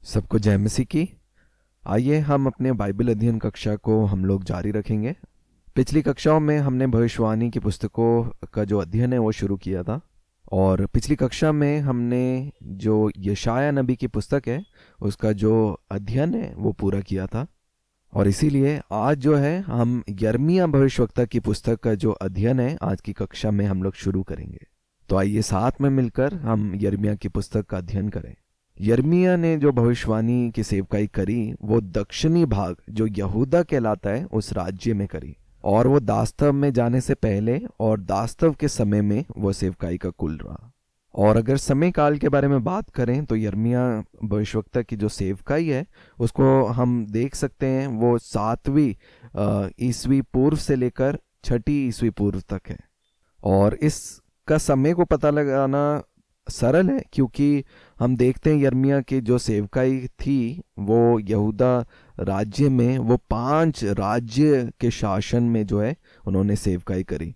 सबको जय मसीह की। आइए हम अपने बाइबल अध्ययन कक्षा को हम लोग जारी रखेंगे। पिछली कक्षाओं में हमने भविष्यवाणी की पुस्तकों का जो अध्ययन है वो शुरू किया था, और पिछली कक्षा में हमने जो यशाया नबी की पुस्तक है उसका जो अध्ययन है वो पूरा किया था। और इसीलिए आज जो है हम यिर्मयाह भविष्यवक्ता की पुस्तक का जो अध्ययन है आज की कक्षा में हम लोग शुरू करेंगे। तो आइए साथ में मिलकर हम यिर्मयाह की पुस्तक का अध्ययन करें। यिर्मयाह ने जो भविष्यवाणी की सेवकाई करी वो दक्षिणी भाग जो यहूदा कहलाता है उस राज्य में करी, और वो दास्तव में जाने से पहले और दास्तव के समय में वो सेवकाई का कुल रहा। और अगर समय काल के बारे में बात करें तो यिर्मयाह भविष्यवक्ता की जो सेवकाई है उसको हम देख सकते हैं वो 7वीं ईस्वी पूर्व से लेकर 6ठी ईस्वी पूर्व तक है। और इसका समय को पता लगाना सरल है क्योंकि हम देखते हैं यिर्मयाह की जो सेवकाई थी वो यहूदा राज्य में वो 5 राज्य के शासन में जो है उन्होंने सेवकाई करी।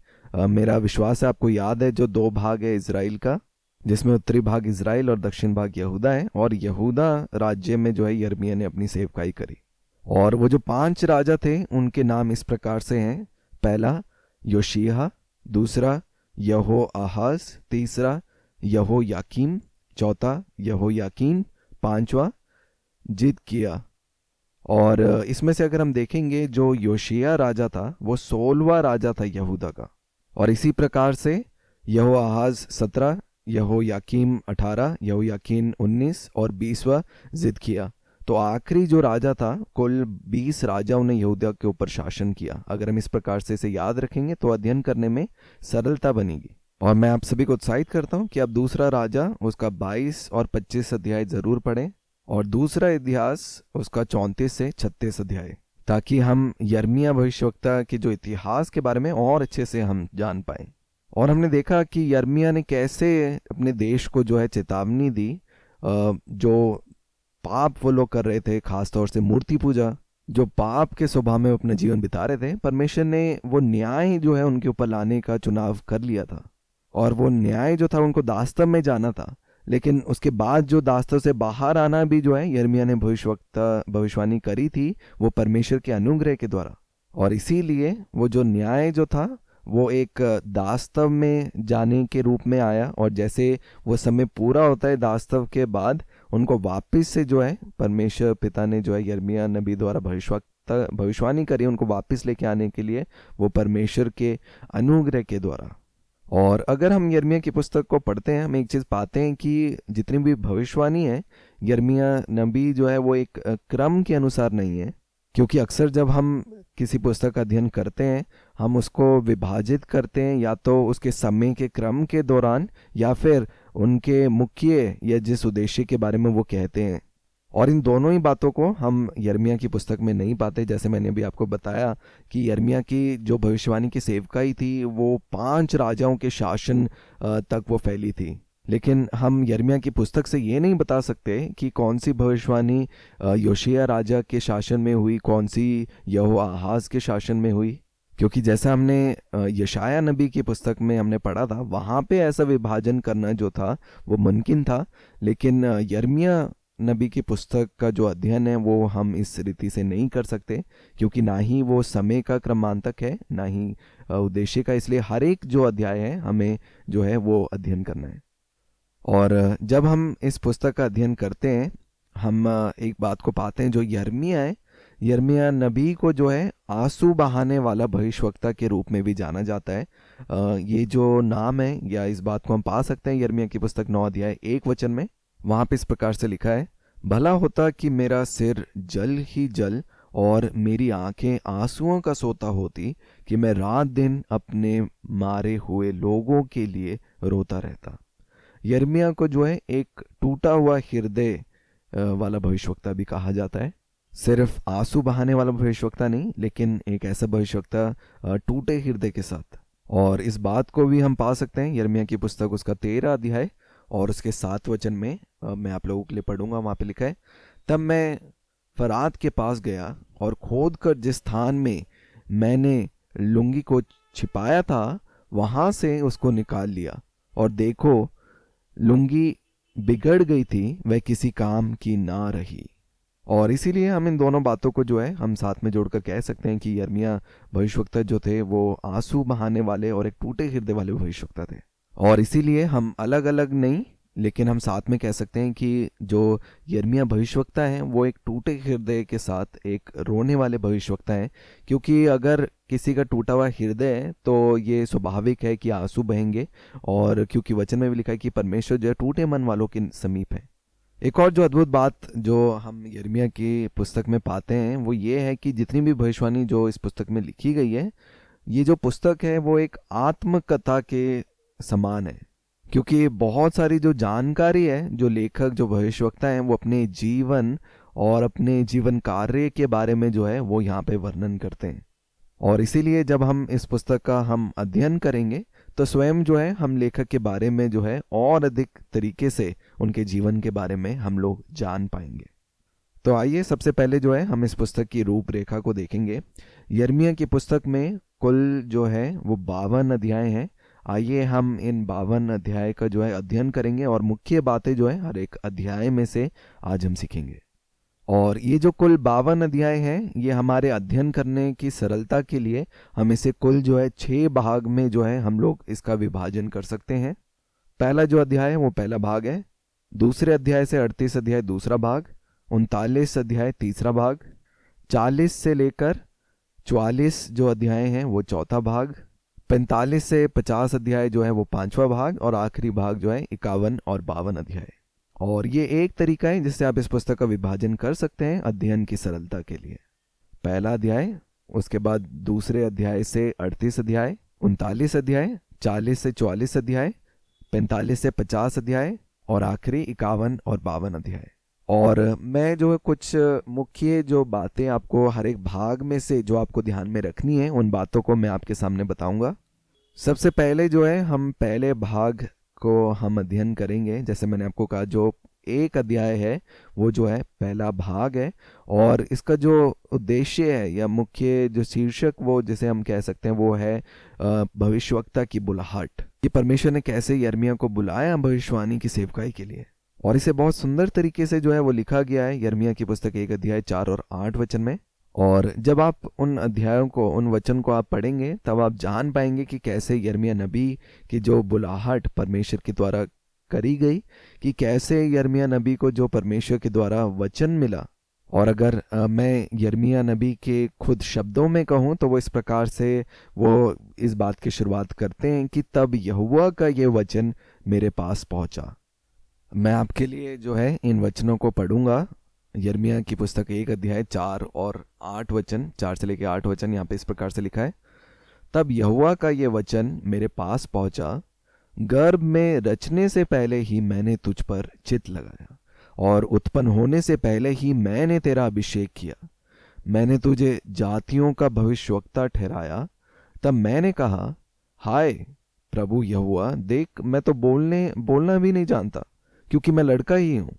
मेरा विश्वास है आपको याद है जो 2 भाग है इज़राइल का, जिसमें उत्तरी भाग इज़राइल और दक्षिण भाग यहूदा है, और यहूदा राज्य में जो है यिर्मयाह ने अपनी सेवकाई करी। और वो जो 5 राजा थे उनके नाम इस प्रकार से हैं। पहला योशिय्याह, दूसरा यहोआहाज, तीसरा यहोयाकीम, चौथा यहोयाकीन, पांचवा जिदकिय्याह। और इसमें से अगर हम देखेंगे जो योशिय्याह राजा था वो 16वां राजा था यहूदा का, और इसी प्रकार से यहोआहाज 17, यहोयाकीम 18, यहोयाकीन 19 और 20वां जिदकिय्याह। तो आखिरी जो राजा था कुल 20 राजाओं ने यहूदा के ऊपर शासन किया। अगर हम इस प्रकार से इसे याद रखेंगे तो अध्ययन करने में सरलता बनेगी। और मैं आप सभी को उत्साहित करता हूं कि आप दूसरा राजा उसका 22 और 25 अध्याय जरूर पढ़ें, और दूसरा इतिहास उसका 34 से 36 अध्याय, ताकि हम यिर्मयाह भविष्यवक्ता के जो इतिहास के बारे में और अच्छे से हम जान पाएं। और हमने देखा कि यिर्मयाह ने कैसे अपने देश को जो है चेतावनी दी। जो पाप वो लोग कर रहे थे, खासतौर से मूर्ति पूजा, जो पाप के स्वभाव में वो अपना जीवन बिता रहे थे, परमेश्वर ने वो न्याय जो है उनके ऊपर लाने का चुनाव कर लिया था। और वो न्याय जो था उनको दास्तव में जाना था, लेकिन उसके बाद जो दास्तव से बाहर आना भी जो है यिर्मयाह ने भविष्यवाणी करी थी वो परमेश्वर के अनुग्रह के द्वारा। और इसीलिए वो जो न्याय जो था वो एक दास्तव में जाने के रूप में आया, और जैसे वो समय पूरा होता है दास्तव के बाद उनको वापस से जो है परमेश्वर पिता ने जो है यिर्मयाह नबी द्वारा भविष्यवाणी करी, उनको वापस लेके आने के लिए वो परमेश्वर के अनुग्रह के द्वारा। और अगर हम यिर्मयाह की पुस्तक को पढ़ते हैं हम एक चीज़ पाते हैं कि जितनी भी भविष्यवाणी है यिर्मयाह नबी जो है वो एक क्रम के अनुसार नहीं है। क्योंकि अक्सर जब हम किसी पुस्तक का अध्ययन करते हैं हम उसको विभाजित करते हैं या तो उसके समय के क्रम के दौरान या फिर उनके मुख्य या जिस उद्देश्य के बारे में वो कहते हैं, और इन दोनों ही बातों को हम यिर्मयाह की पुस्तक में नहीं पाते। जैसे मैंने अभी आपको बताया कि यिर्मयाह की जो भविष्यवाणी की सेवकाई थी वो 5 राजाओं के शासन तक वो फैली थी, लेकिन हम यिर्मयाह की पुस्तक से ये नहीं बता सकते कि कौन सी भविष्यवाणी योशिय्याह राजा के शासन में हुई, कौन सी यहोआहाज के शासन में हुई। क्योंकि जैसा हमने यशायाह नबी की पुस्तक में हमने पढ़ा था वहाँ पे ऐसा विभाजन करना जो था वो मुमकिन था, लेकिन यिर्मयाह नबी की पुस्तक का जो अध्ययन है वो हम इस रीति से नहीं कर सकते, क्योंकि ना ही वो समय का क्रमांतक है ना ही उद्देश्य का। इसलिए हर एक जो अध्याय है हमें जो है वो अध्ययन करना है। और जब हम इस पुस्तक का अध्ययन करते हैं हम एक बात को पाते हैं, जो यिर्मयाह है, यिर्मयाह नबी को जो है आंसू बहाने वाला भविष्यवक्ता के रूप में भी जाना जाता है। ये जो नाम है या इस बात को हम पा सकते हैं यिर्मयाह की पुस्तक 9 अध्याय 1 वचन में। वहाँ पे इस प्रकार से लिखा है, भला होता कि मेरा सिर जल ही जल और मेरी आंखें आंसुओं का सोता होती कि मैं रात दिन अपने मारे हुए लोगों के लिए रोता रहता। यिर्मयाह को जो है एक टूटा हुआ हृदय वाला भविष्यवक्ता भी कहा जाता है। सिर्फ आंसू बहाने वाला भविष्यवक्ता नहीं, लेकिन एक ऐसा भविष्यवक्ता टूटे हृदय के साथ। और इस बात को भी हम पा सकते हैं यिर्मयाह की पुस्तक उसका 13 अध्याय और उसके 7 वचन में। मैं आप लोगों के लिए पढ़ूंगा। वहाँ पे लिखा है, तब मैं फरात के पास गया और खोद कर जिस स्थान में मैंने लुंगी को छिपाया था वहाँ से उसको निकाल लिया, और देखो लुंगी बिगड़ गई थी वह किसी काम की ना रही। और इसीलिए हम इन दोनों बातों को जो है हम साथ में जोड़कर कह सकते हैं कि यिर्मयाह भविष्यवक्ता जो थे वो आंसू बहाने वाले और एक टूटे हृदय वाले भविष्यवक्ता थे। और इसीलिए हम अलग अलग नहीं, लेकिन हम साथ में कह सकते हैं कि जो यिर्मयाह भविष्यवक्ता हैं वो एक टूटे हृदय के साथ एक रोने वाले भविष्यवक्ता हैं। क्योंकि अगर किसी का टूटा हुआ हृदय है तो ये स्वाभाविक है कि आंसू बहेंगे, और क्योंकि वचन में भी लिखा है कि परमेश्वर जो है टूटे मन वालों के समीप है। एक और जो अद्भुत बात जो हम यिर्मयाह की पुस्तक में पाते हैं वो ये है कि जितनी भी भविष्यवाणी जो इस पुस्तक में लिखी गई है, ये जो पुस्तक है वो एक आत्मकथा के समान है। क्योंकि बहुत सारी जो जानकारी है, जो लेखक जो भविष्यवक्ता हैं वो अपने जीवन और अपने जीवन कार्य के बारे में जो है वो यहाँ पे वर्णन करते हैं। और इसीलिए जब हम इस पुस्तक का हम अध्ययन करेंगे तो स्वयं जो है हम लेखक के बारे में जो है और अधिक तरीके से उनके जीवन के बारे में हम लोग जान पाएंगे। तो आइए सबसे पहले जो है हम इस पुस्तक की रूपरेखा को देखेंगे। यिर्मयाह की पुस्तक में कुल जो है वो 52 अध्याय हैं। आइए हम इन 52 अध्याय का जो है अध्ययन करेंगे और मुख्य बातें जो है हर एक अध्याय में से आज हम सीखेंगे। और ये जो कुल 52 अध्याय हैं ये हमारे अध्ययन करने की सरलता के लिए हम इसे कुल जो है 6 भाग में जो है हम लोग इसका विभाजन कर सकते हैं। पहला जो अध्याय है वो पहला भाग है, दूसरे अध्याय से 38 अध्याय दूसरा भाग, 39 अध्याय तीसरा भाग, 40 से लेकर 44 जो अध्याय हैं वो चौथा भाग, 45 से 50 अध्याय जो है वो पांचवा भाग, और आखिरी भाग जो है 51 और 52 अध्याय। और ये एक तरीका है जिससे आप इस पुस्तक का विभाजन कर सकते हैं अध्ययन की सरलता के लिए। पहला अध्याय, उसके बाद दूसरे अध्याय से 38 अध्याय, 39 अध्याय, 40 से 44 अध्याय, 45 से 50 अध्याय, और आखिरी 51 और 52 अध्याय। और मैं जो है कुछ मुख्य जो बातें आपको हर एक भाग में से जो आपको ध्यान में रखनी है उन बातों को मैं आपके सामने बताऊंगा। सबसे पहले जो है हम पहले भाग को हम अध्ययन करेंगे। जैसे मैंने आपको कहा जो एक अध्याय है वो जो है पहला भाग है, और इसका जो उद्देश्य है या मुख्य जो शीर्षक वो जिसे हम कह सकते हैं वो है भविष्यवक्ता की बुलाहट, कि परमेश्वर ने कैसे यिर्मयाह को बुलाया भविष्यवाणी की सेवकाई के लिए। और इसे बहुत सुंदर तरीके से जो है वो लिखा गया है यिर्मयाह की पुस्तक 1 अध्याय 4 और 8 वचन में। और जब आप उन अध्यायों को, उन वचन को आप पढ़ेंगे तब आप जान पाएंगे कि कैसे यिर्मयाह नबी की जो बुलाहट परमेश्वर के द्वारा करी गई, कि कैसे यिर्मयाह नबी को जो परमेश्वर के द्वारा वचन मिला। और अगर मैं यिर्मयाह नबी के खुद शब्दों में कहूँ तो वो इस प्रकार से वो इस बात की शुरुआत करते हैं कि तब यहोवा का ये वचन मेरे पास पहुंचा। मैं आपके लिए जो है इन वचनों को पढ़ूंगा। यिर्मयाह की पुस्तक 1 अध्याय 4 और 8 वचन, 4 से लेकर 8 वचन यहाँ पे इस प्रकार से लिखा है। तब यहोवा का ये वचन मेरे पास पहुंचा, गर्भ में रचने से पहले ही मैंने तुझ पर चित्त लगाया, और उत्पन्न होने से पहले ही मैंने तेरा अभिषेक किया। मैंने तुझे जातियों का भविष्यवक्ता ठहराया। तब मैंने कहा, हाय प्रभु यहोवा, देख मैं तो बोलना भी नहीं जानता, क्योंकि मैं लड़का ही हूँ।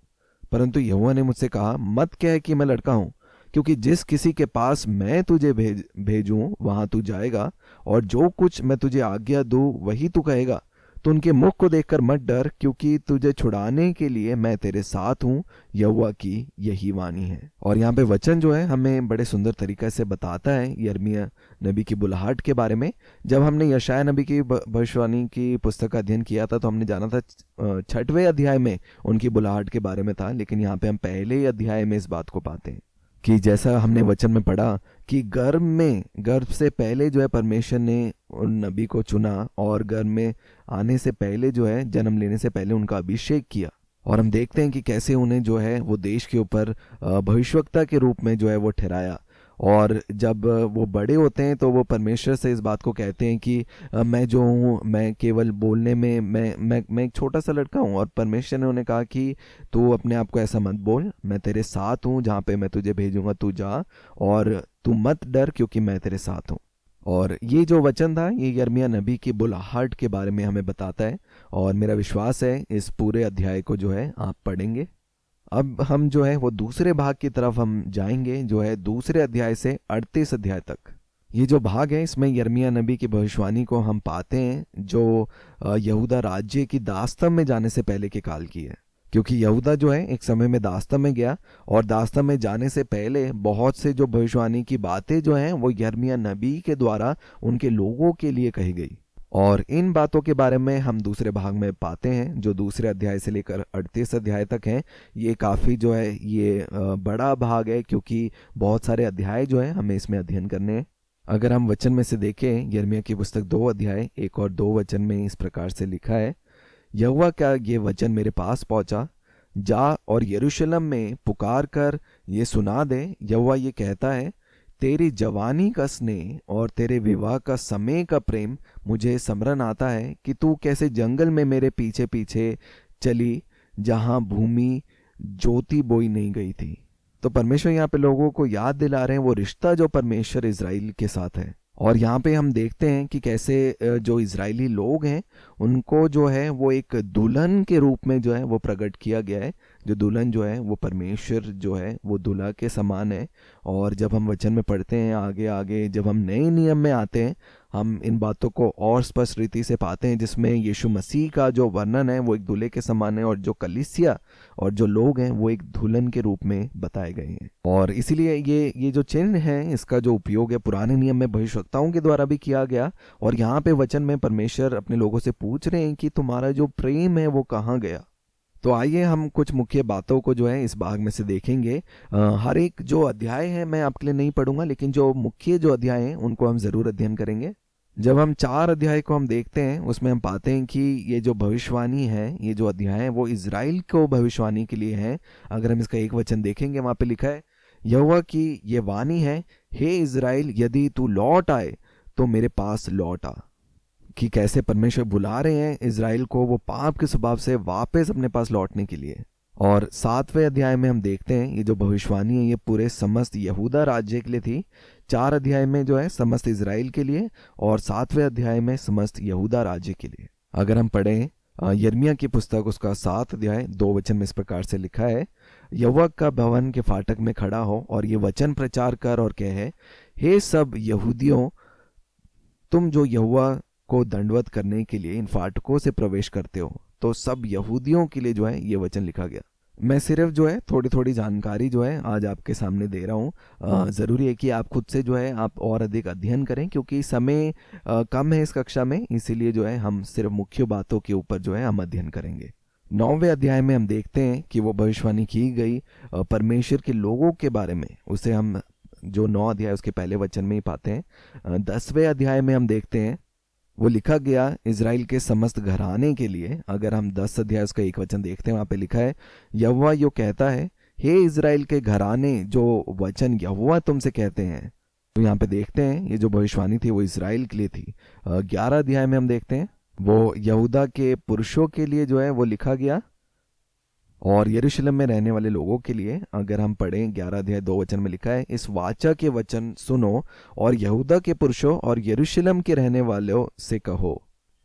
परंतु यहोवा ने मुझसे कहा, मत कह कि मैं लड़का हूँ, क्योंकि जिस किसी के पास मैं तुझे भेजूं वहां तू जाएगा, और जो कुछ मैं तुझे आज्ञा दूं वही तू कहेगा। तो उनके मुख को देखकर मत डर, क्योंकि तुझे छुड़ाने के लिए मैं तेरे साथ हूँ, यहोवा की यही वाणी है। और यहाँ पे वचन जो है हमें बड़े सुंदर तरीके से बताता है यिर्मयाह नबी की बुलाहट के बारे में। जब हमने यशायाह नबी की भविष्यवाणी की पुस्तक का अध्ययन किया था तो हमने जाना था 6वें अध्याय में उनकी बुलाहट के बारे में था, लेकिन यहाँ पे हम पहले ही अध्याय में इस बात को पाते हैं कि जैसा हमने वचन में पढ़ा कि गर्भ से पहले जो है परमेश्वर ने उन नबी को चुना, और गर्भ में आने से पहले जो है जन्म लेने से पहले उनका अभिषेक किया। और हम देखते हैं कि कैसे उन्हें जो है वो देश के ऊपर भविष्यवक्ता के रूप में जो है वो ठहराया। और जब वो बड़े होते हैं तो वो परमेश्वर से इस बात को कहते हैं कि मैं जो हूँ मैं केवल बोलने में मैं एक छोटा सा लड़का हूँ। और परमेश्वर ने उन्हें कहा कि तू अपने आप को ऐसा मत बोल, मैं तेरे साथ हूँ, जहाँ पे मैं तुझे भेजूंगा तू जा, और तू मत डर क्योंकि मैं तेरे साथ हूँ। और ये जो वचन था ये यिर्मयाह नबी की बुलाहट के बारे में हमें बताता है, और मेरा विश्वास है इस पूरे अध्याय को जो है आप पढ़ेंगे। अब हम जो है वो दूसरे भाग की तरफ हम जाएंगे, जो है दूसरे अध्याय से 38 अध्याय तक। ये जो भाग है इसमें यिर्मयाह नबी की भविष्यवाणी को हम पाते हैं जो यहूदा राज्य की दास्तव में जाने से पहले के काल की है। क्योंकि यहूदा जो है एक समय में दास्ता में गया, और दास्ता में जाने से पहले बहुत से जो भविष्यवाणी की बातें जो हैं वो यिर्मयाह नबी के द्वारा उनके लोगों के लिए कही गई। और इन बातों के बारे में हम दूसरे भाग में पाते हैं, जो दूसरे अध्याय से लेकर 38 अध्याय तक हैं। ये काफ़ी जो है ये बड़ा भाग है, क्योंकि बहुत सारे अध्याय जो है हमें इसमें अध्ययन करने हैं। अगर हम वचन में से देखें, यिर्मयाह की पुस्तक 2 अध्याय 1 और 2 वचन में इस प्रकार से लिखा है, यहोवा का ये वचन मेरे पास पहुंचा, जा और यरूशलेम में पुकार कर ये सुना दे, यहोवा ये कहता है, तेरी जवानी का स्नेह और तेरे विवाह का समय का प्रेम मुझे स्मरण आता है कि तू कैसे जंगल में मेरे पीछे पीछे चली, जहां भूमि ज्योति बोई नहीं गई थी। तो परमेश्वर यहाँ पे लोगों को याद दिला रहे हैं वो रिश्ता जो परमेश्वर इज़राइल के साथ है। और यहाँ पे हम देखते हैं कि कैसे जो इज़राइली लोग हैं उनको जो है वो एक दुल्हन के रूप में जो है वो प्रकट किया गया है। जो दुल्हन जो है वो परमेश्वर जो है वो दूल्हा के समान है। और जब हम वचन में पढ़ते हैं आगे आगे, जब हम नए नियम में आते हैं, हम इन बातों को और स्पष्ट रीति से पाते हैं, जिसमें यीशु मसीह का जो वर्णन है वो एक दूल्हे के समान है, और जो कलीसिया और जो लोग हैं वो एक दुल्हन के रूप में बताए गए हैं। और इसीलिए ये जो चिन्ह है इसका जो उपयोग है पुराने नियम में भविष्यवक्ताओं के द्वारा भी किया गया, और यहाँ पे वचन में परमेश्वर अपने लोगों से पूछ रहे हैं कि तुम्हारा जो प्रेम है वो कहाँ गया। तो आइए हम कुछ मुख्य बातों को जो है इस भाग में से देखेंगे। हर एक जो अध्याय है मैं आपके लिए नहीं पढ़ूंगा, लेकिन जो मुख्य जो अध्याय हैं उनको हम ज़रूर अध्ययन करेंगे। जब हम 4 अध्याय को हम देखते हैं उसमें हम पाते हैं कि ये जो भविष्यवाणी है, ये जो अध्याय है वो इज़राइल को भविष्यवाणी के लिए है। अगर हम इसका एक वचन देखेंगे, वहाँ पे लिखा है, यहोवा की ये वाणी है, हे इज़राइल, यदि तू लौट आए तो मेरे पास लौट आ। कि कैसे परमेश्वर बुला रहे हैं इज़राइल को वो पाप के स्वभाव से वापस अपने पास लौटने के लिए। और 7वें अध्याय में हम देखते हैं ये जो भविष्यवाणी है ये पूरे समस्त यहूदा राज्य के लिए थी। 4 अध्याय में जो है समस्त इज़राइल के लिए, और 7वें अध्याय में समस्त यहूदा राज्य के लिए। अगर हम पढ़ें यिर्मयाह की पुस्तक उसका 7 अध्याय 2 वचन में इस प्रकार से लिखा है, यहोवा का भवन के फाटक में खड़ा हो और ये वचन प्रचार कर और कहे, हे सब यहूदियों, तुम जो यहोवा को दंडवत करने के लिए इन फाटकों से प्रवेश करते हो। तो सब यहूदियों के लिए जो है ये वचन लिखा गया। मैं सिर्फ जो है थोड़ी थोड़ी जानकारी जो है आज आपके सामने दे रहा हूँ। ज़रूरी है कि आप खुद से जो है आप और अधिक अध्ययन करें, क्योंकि समय कम है इस कक्षा में, इसीलिए जो है हम सिर्फ मुख्य बातों के ऊपर जो है हम अध्ययन करेंगे। 9वें अध्याय में हम देखते हैं कि वो भविष्यवाणी की गई परमेश्वर के लोगों के बारे में, उसे हम जो 9 अध्याय उसके पहले वचन में ही पाते हैं। 10वें अध्याय में हम देखते हैं वो लिखा गया इज़राइल के समस्त घराने के लिए। अगर हम 10 अध्याय उसका एक वचन देखते हैं, वहाँ पे लिखा है, यहोवा यो कहता है, हे इज़राइल के घराने, जो वचन यहोवा तुमसे कहते हैं। तो यहाँ पे देखते हैं ये जो भविष्यवाणी थी वो इज़राइल के लिए थी। 11 अध्याय में हम देखते हैं वो यहूदा के पुरुषों के लिए जो है वो लिखा गया, और यरूशलेम में रहने वाले लोगों के लिए। अगर हम पढ़ें 11 अध्याय 2 वचन में लिखा है, इस वाचा के वचन सुनो और यहूदा के पुरुषों और यरूशलेम के रहने वालों से कहो।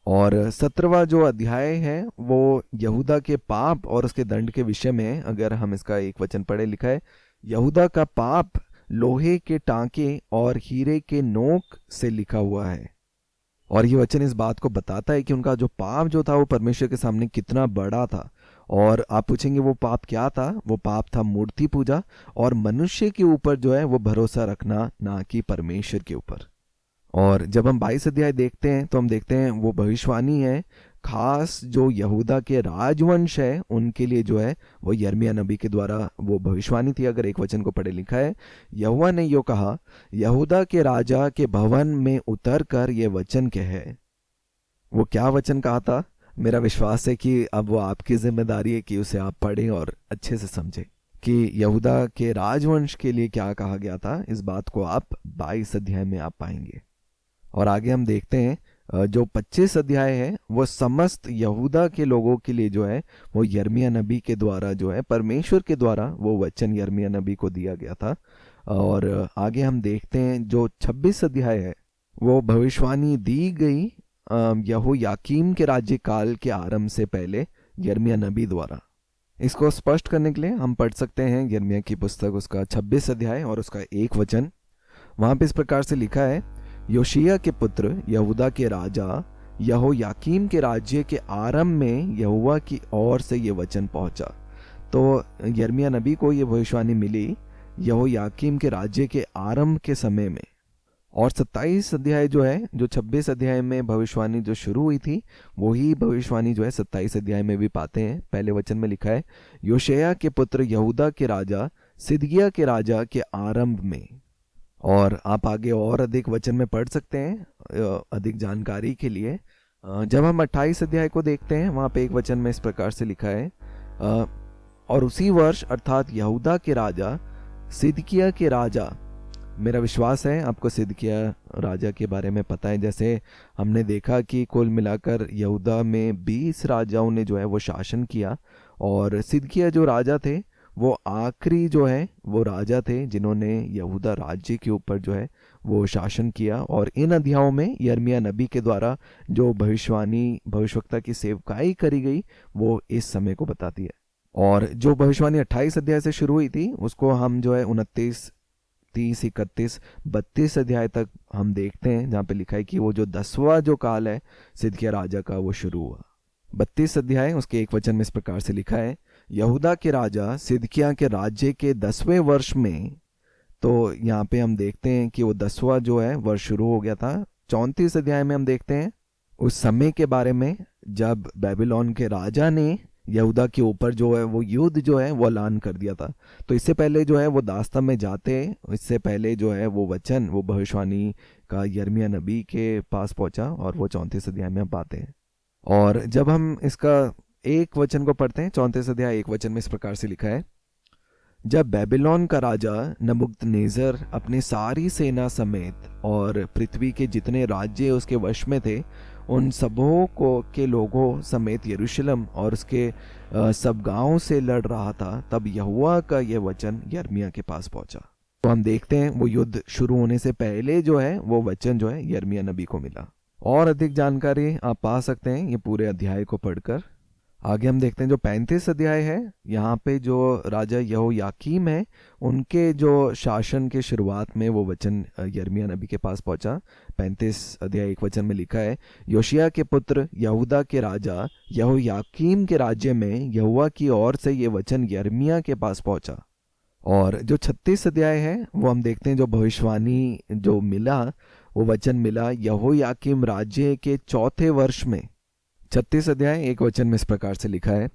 और 17वां जो अध्याय है वो यहूदा के पाप और उसके दंड के विषय में। अगर हम इसका एक वचन पढ़े, लिखा है, यहूदा का पाप लोहे के टांके और हीरे के नोक से लिखा हुआ है। और ये वचन इस बात को बताता है कि उनका जो पाप जो था वो परमेश्वर के सामने कितना बड़ा था। और आप पूछेंगे वो पाप क्या था? वो पाप था मूर्ति पूजा और मनुष्य के ऊपर जो है वो भरोसा रखना, ना कि परमेश्वर के ऊपर। और जब हम 22 अध्याय देखते हैं तो हम देखते हैं वो भविष्यवाणी है खास जो यहूदा के राजवंश है उनके लिए जो है वो यिर्मयाह नबी के द्वारा वो भविष्यवाणी थी। अगर एक वचन को पढ़े, लिखा है, यहोवा ने यो कहा, यहूदा के राजा के भवन में उतर कर ये वचन कहे। वो क्या वचन कहा था? मेरा विश्वास है कि अब वो आपकी जिम्मेदारी है कि उसे आप पढ़ें और अच्छे से समझें कि यहूदा के राजवंश के लिए क्या कहा गया था। इस बात को आप 22 अध्याय में आप पाएंगे। और आगे हम देखते हैं जो 25 अध्याय है वो समस्त यहूदा के लोगों के लिए जो है वो यिर्मयाह नबी के द्वारा जो है परमेश्वर के द्वारा वो वचन यिर्मयाह नबी को दिया गया था। और आगे हम देखते हैं जो 26 अध्याय है वो भविष्यवाणी दी गई यहोयाकीम के राज्यकाल के आरंभ से पहले यिर्मयाह नबी द्वारा। इसको स्पष्ट करने के लिए हम पढ़ सकते हैं यिर्मयाह की पुस्तक उसका 26 अध्याय और उसका एक वचन। वहां पे इस प्रकार से लिखा है, योशिय्याह के पुत्र यहूदा के राजा यहोयाकीम के राज्य के आरंभ में यहोवा की ओर से ये वचन पहुंचा। तो यिर्मयाह नबी को ये भविष्यवाणी मिली यहोयाकीम के राज्य के आरंभ के समय में। और 27 अध्याय जो है, जो 26 अध्याय में भविष्यवाणी जो शुरू हुई थी, वही भविष्यवाणी जो है 27 अध्याय में भी पाते हैं। पहले वचन में लिखा है, योशिय्याह के पुत्र यहूदा के राजा सिदकिय्याह के राजा के आरंभ में। और आप आगे और अधिक वचन में पढ़ सकते हैं अधिक जानकारी के लिए। जब हम 28 अध्याय को देखते हैं, वहाँ पे एक वचन में इस प्रकार से लिखा है, और उसी वर्ष अर्थात यहूदा के राजा सिदकिय्याह के राजा। मेरा विश्वास है आपको सिदकिय्याह राजा के बारे में पता है। जैसे हमने देखा कि कुल मिलाकर यहूदा में 20 राजाओं ने जो है वो शासन किया, और सिदकिय्याह जो राजा थे वो आखिरी जो है वो राजा थे जिन्होंने यहूदा राज्य के ऊपर जो है वो शासन किया। और इन अध्यायों में यिर्मयाह नबी के द्वारा जो भविष्यवक्ता की सेवकाई करी गई वो इस समय को बताती है। और जो भविष्यवाणी 28 अध्याय से शुरू हुई थी उसको हम जो है 29, 30, 31, 32 अध्याय तक हम देखते हैं, जहाँ पे लिखा है कि वो जो 10वां जो काल है सिदकिय्याह राजा का वो शुरू हुआ। 32 अध्याय उसके एक वचन में इस प्रकार से लिखा है, यहूदा के राजा सिदकिय्याह के राज्य के 10वें वर्ष में। तो यहाँ पे हम देखते हैं कि वो 10वां जो है वर्ष शुरू हो गया था। 34 अध्याय में हम देखते हैं उस समय के बारे में जब बेबीलोन के राजा ने यहूदा के ऊपर जो है वो युद्ध जो है वो ऐलान कर दिया था। तो इससे पहले जो है वो दास्तान में जाते, इससे पहले जो है वो वचन, वो भविष्यवाणी का यिर्मयाह नबी के पास पहुंचा, और वो 34 अध्याय में हम पाते हैं। और जब हम इसका एक वचन को पढ़ते हैं, 34 अध्याय एक वचन में इस प्रकार से लिखा है, जब बेबीलोन का राजा नबूकदनेस्सर अपने सारी सेना समेत और पृथ्वी के जितने राज्य उसके वश में थे उन सबों को के लोगों समेत यरूशलेम और उसके सब गांवों से लड़ रहा था, तब यहोवा का यह वचन यिर्मयाह के पास पहुंचा। तो हम देखते हैं वो युद्ध शुरू होने से पहले जो है वो वचन जो है यिर्मयाह नबी को मिला। और अधिक जानकारी आप पा सकते हैं ये पूरे अध्याय को पढ़कर। आगे हम देखते हैं जो 35 अध्याय है, यहाँ पे जो राजा यहोयाकीम है उनके जो शासन के शुरुआत में वो वचन यिर्मयाह नबी के पास पहुंचा। 35 अध्याय एक वचन में लिखा है, योशिय्याह के पुत्र यहूदा के राजा यहोयाकीम के राज्य में यहोवा की ओर से ये वचन यिर्मयाह के पास पहुंचा। और जो 36 अध्याय है वो हम देखते हैं जो भविष्यवाणी जो मिला, वो वचन मिला यहोयाकीम राज्य के 4थे वर्ष में। 36 अध्याय एक वचन में इस प्रकार से लिखा है,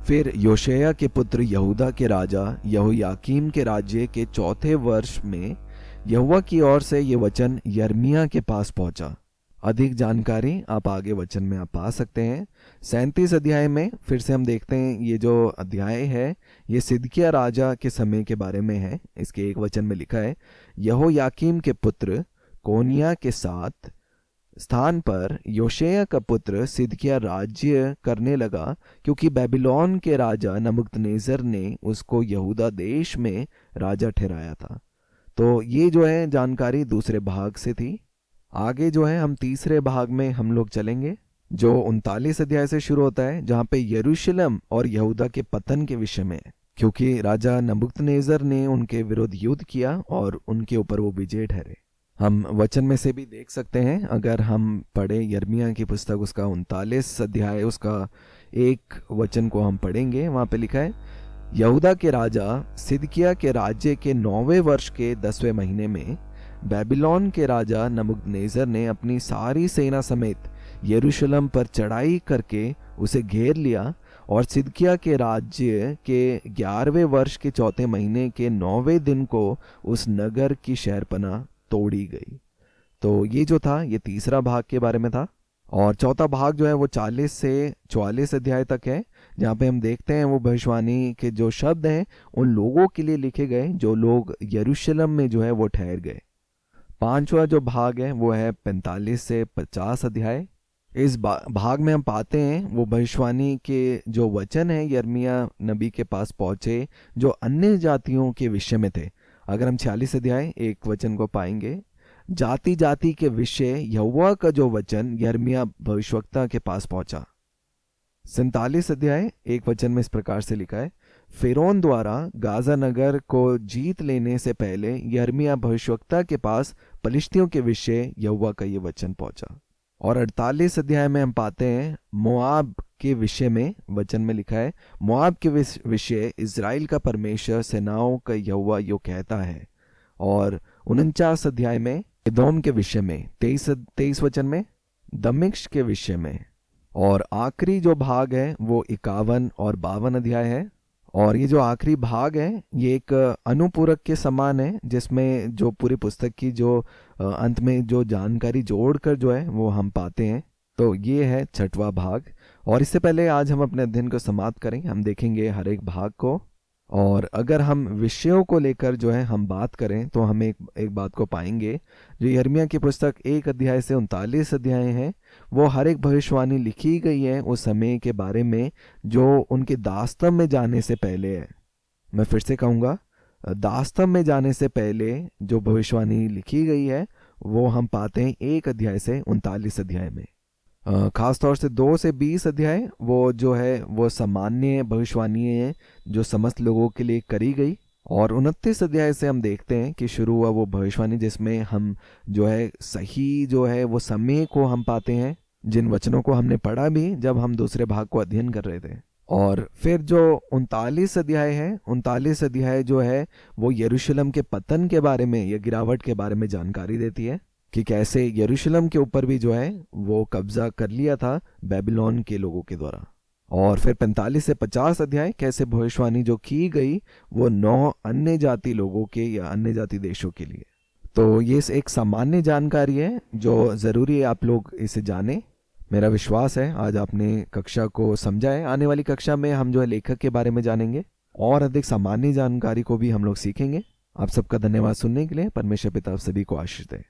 फिर योशिय्याह के पुत्र यहूदा के राजा यहोयाकीम के राज्य के 4थे वर्ष में यहोवा की ओर से ये वचन यिर्मयाह के पास पहुंचा। अधिक जानकारी आप आगे वचन में आप पा सकते हैं। 37 अध्याय में फिर से हम देखते हैं ये जो अध्याय है ये सिदकिय्याह राजा के समय के बारे में है। इसके एक वचन में लिखा है, यहोयाकीम के पुत्र कोन्याह के साथ स्थान पर योशिय्याह का पुत्र सिदकिय्याह राज्य करने लगा, क्योंकि बेबीलोन के राजा नबूकदनेस्सर ने उसको यहूदा देश में राजा ठहराया था। तो ये जो है जानकारी दूसरे भाग से थी। आगे जो है हम तीसरे भाग में हम लोग चलेंगे जो 39 अध्याय से शुरू होता है, जहाँ पे यरूशलेम और यहूदा के पतन के विषय में है, क्योंकि राजा नबूकदनेस्सर ने उनके विरुद्ध युद्ध किया और उनके ऊपर वो विजय ठहरे। हम वचन में से भी देख सकते हैं, अगर हम पढ़े यिर्मयाह की पुस्तक उसका 39 अध्याय उसका एक वचन को हम पढ़ेंगे, वहाँ पे लिखा है, यहूदा के राजा सिदकिय्याह के राज्य के 9वें वर्ष के 10वें महीने में बेबीलोन के राजा नबूकदनेस्सर ने अपनी सारी सेना समेत यरूशलेम पर चढ़ाई करके उसे घेर लिया, और सिदकिय्याह के राज्य के 11वें वर्ष के 4थे महीने के 9वें दिन को उस नगर की शहरपनाह तोड़ी गई। तो ये जो था ये तीसरा भाग के बारे में था। और चौथा भाग जो है वो 40 से 44 अध्याय तक है, जहाँ पे हम देखते हैं वो भविष्यवाणी के जो शब्द हैं उन लोगों के लिए लिखे गए जो लोग यरूशलेम में जो है वो ठहर गए। पांचवा जो भाग है वो है 45 से 50 अध्याय। इस भाग में हम पाते हैं वो भविष्यवाणी के जो वचन है यिर्मयाह नबी के पास पहुंचे जो अन्य जातियों के विषय में थे। अगर हम 46 अध्याय एक वचन को पाएंगे, जाति जाति के विषय यहोवा का जो वचन यिर्मयाह भविष्यवक्ता के पास पहुंचा। 47 अध्याय एक वचन में इस प्रकार से लिखा है, फिरौन द्वारा गाजा नगर को जीत लेने से पहले यिर्मयाह भविष्यवक्ता के पास पलिश्तियों के विषय यहोवा का ये वचन पहुंचा। और 48 अध्याय में हम पाते हैं मोआब के विषय में, वचन में लिखा है, मोआब के विषय इज़राइल का परमेश्वर सेनाओं का यहोवा यो कहता है। और 49 अध्याय में एदोम के विषय में, 23 वचन में दमिश्क के विषय में। और आखिरी जो भाग है वो 51 और 52 अध्याय है। और ये जो आखिरी भाग है ये एक अनुपूरक के समान है, जिसमें जो पूरी पुस्तक की जो अंत में जो जानकारी जोड़कर जो है वो हम पाते हैं। तो ये है 6वां भाग। और इससे पहले आज हम अपने अध्ययन को समाप्त करेंगे, हम देखेंगे हर एक भाग को। और अगर हम विषयों को लेकर जो है हम बात करें तो हम एक बात को पाएंगे, जो यिर्मयाह की पुस्तक 1 अध्याय से 39 अध्याय हैं, वो हर एक भविष्यवाणी लिखी गई है उस समय के बारे में जो उनके दास्तव में जाने से पहले है। मैं फिर से कहूँगा, दास्तव में जाने से पहले जो भविष्यवाणी लिखी गई है वो हम पाते हैं 1 अध्याय से 39 अध्याय में। खास तौर से 2 से 20 अध्याय वो जो है वो सामान्य भविष्यवाणी है जो समस्त लोगों के लिए करी गई। और 29 अध्याय से हम देखते हैं कि शुरू हुआ वो भविष्यवाणी जिसमें हम जो है सही जो है वो समय को हम पाते हैं, जिन वचनों को हमने पढ़ा भी जब हम दूसरे भाग को अध्ययन कर रहे थे। और फिर जो 39 अध्याय है, 39 अध्याय जो है वो यरूशलेम के पतन के बारे में या गिरावट के बारे में जानकारी देती है कि कैसे यरूशलेम के ऊपर भी जो है वो कब्जा कर लिया था बेबीलोन के लोगों के द्वारा। और फिर 45 से 50 अध्याय कैसे भविष्यवाणी जो की गई वो 9 अन्य जाति लोगों के या अन्य जाति देशों के लिए। तो ये एक सामान्य जानकारी है जो ज़रूरी है आप लोग इसे जानें। मेरा विश्वास है आज आपने कक्षा को समझा है। आने वाली कक्षा में हम जो है लेखक के बारे में जानेंगे और अधिक सामान्य जानकारी को भी हम लोग सीखेंगे। आप सबका धन्यवाद सुनने के लिए। परमेश्वर पिता आप सभी को आशीष दे।